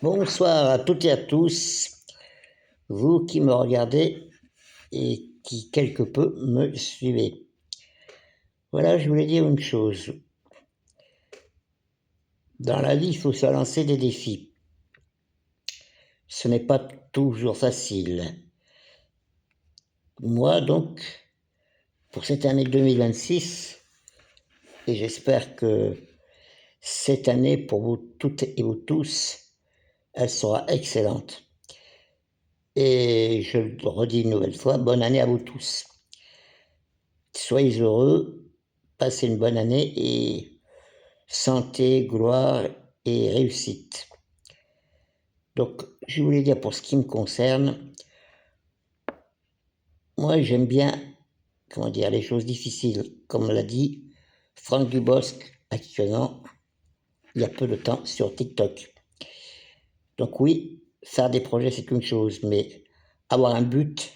Bonsoir à toutes et à tous, vous qui me regardez et qui quelque peu me suivez. Voilà, je voulais dire une chose. Dans la vie, il faut se lancer des défis. Ce n'est pas toujours facile. Moi, donc, pour cette année 2026, et j'espère que cette année, pour vous toutes et vous tous, elle sera excellente. Et je le redis une nouvelle fois, bonne année à vous tous. Soyez heureux, passez une bonne année et santé, gloire et réussite. Donc, je voulais dire pour ce qui me concerne, moi j'aime bien, comment dire, les choses difficiles. Comme l'a dit Franck Dubosc actuellement, il y a peu de temps sur TikTok. Donc oui, faire des projets c'est une chose, mais avoir un but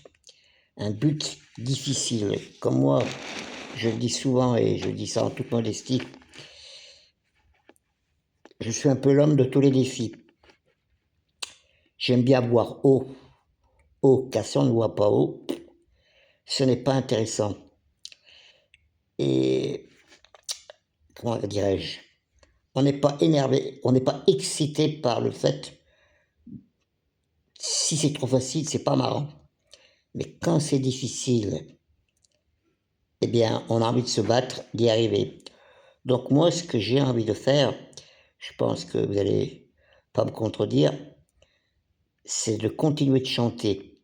difficile, comme moi, je le dis souvent et je dis ça en toute modestie, je suis un peu l'homme de tous les défis. J'aime bien voir haut, car si on ne voit pas haut, ce n'est pas intéressant. Et comment dirais-je, on n'est pas énervé, on n'est pas excité par le fait, si c'est trop facile, c'est pas marrant. Mais quand c'est difficile, eh bien, on a envie de se battre, d'y arriver. Donc moi, ce que j'ai envie de faire, je pense que vous allez pas me contredire, c'est de continuer de chanter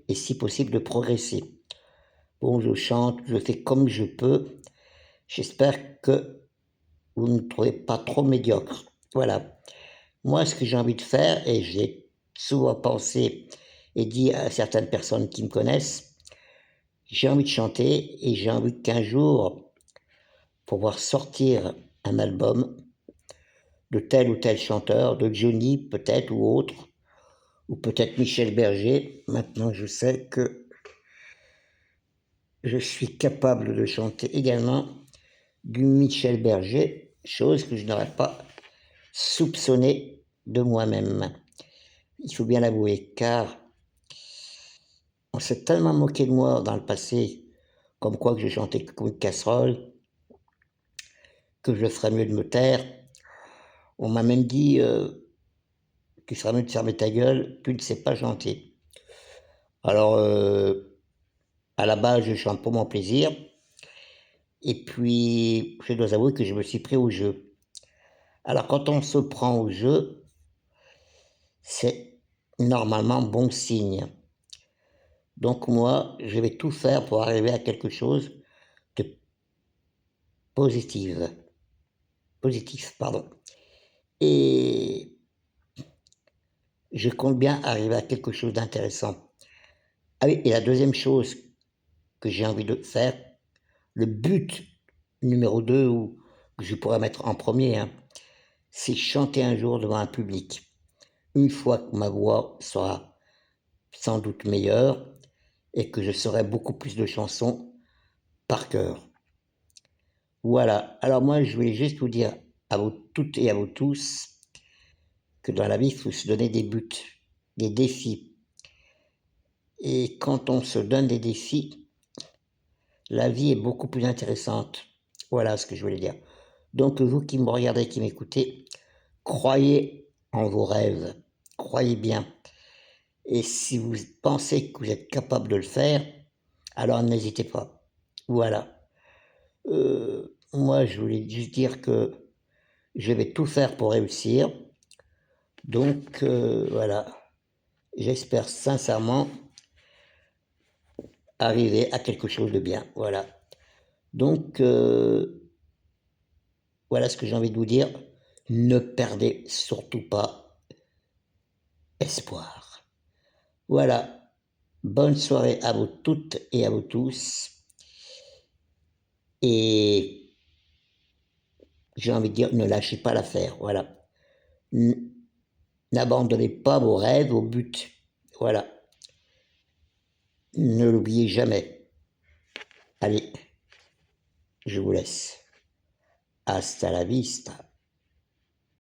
et si possible de progresser. Bon, je chante, je fais comme je peux. J'espère que vous ne me trouvez pas trop médiocre. Voilà. Moi, ce que j'ai envie de faire, et j'ai souvent pensé et dit à certaines personnes qui me connaissent, j'ai envie de chanter et j'ai envie qu'un jour pouvoir sortir un album de tel ou tel chanteur, de Johnny peut-être ou autre, ou peut-être Michel Berger. Maintenant, je sais que je suis capable de chanter également du Michel Berger, chose que je n'aurais pas soupçonnée de moi-même. Il faut bien l'avouer, car on s'est tellement moqué de moi dans le passé, comme quoi que je chantais comme une casserole, que je ferais mieux de me taire. On m'a même dit tu ferais mieux de fermer ta gueule, tu ne sais pas chanter. Alors, à la base, je chante pour mon plaisir, et puis je dois avouer que je me suis pris au jeu. Alors, quand on se prend au jeu, c'est normalement bon signe. Donc moi, je vais tout faire pour arriver à quelque chose de positif. Positif, pardon. Et je compte bien arriver à quelque chose d'intéressant. Ah oui, et la deuxième chose que j'ai envie de faire, le but numéro 2, ou que je pourrais mettre en premier, hein, c'est chanter un jour devant un public. Une fois que ma voix sera sans doute meilleure et que je saurai beaucoup plus de chansons par cœur. Voilà, alors moi je voulais juste vous dire à vous toutes et à vous tous que dans la vie, il faut se donner des buts, des défis. Et quand on se donne des défis, la vie est beaucoup plus intéressante. Voilà ce que je voulais dire. Donc vous qui me regardez, qui m'écoutez, croyez en vos rêves, croyez bien. Et si vous pensez que vous êtes capable de le faire, alors n'hésitez pas. Voilà. Moi, je voulais juste dire que je vais tout faire pour réussir. Donc voilà, j'espère sincèrement arriver à quelque chose de bien. Voilà. Donc voilà ce que j'ai envie de vous dire. Ne perdez surtout pas espoir. Voilà. Bonne soirée à vous toutes et à vous tous. Et j'ai envie de dire, ne lâchez pas l'affaire. Voilà. N'abandonnez pas vos rêves, vos buts. Voilà. Ne l'oubliez jamais. Allez, je vous laisse. Hasta la vista.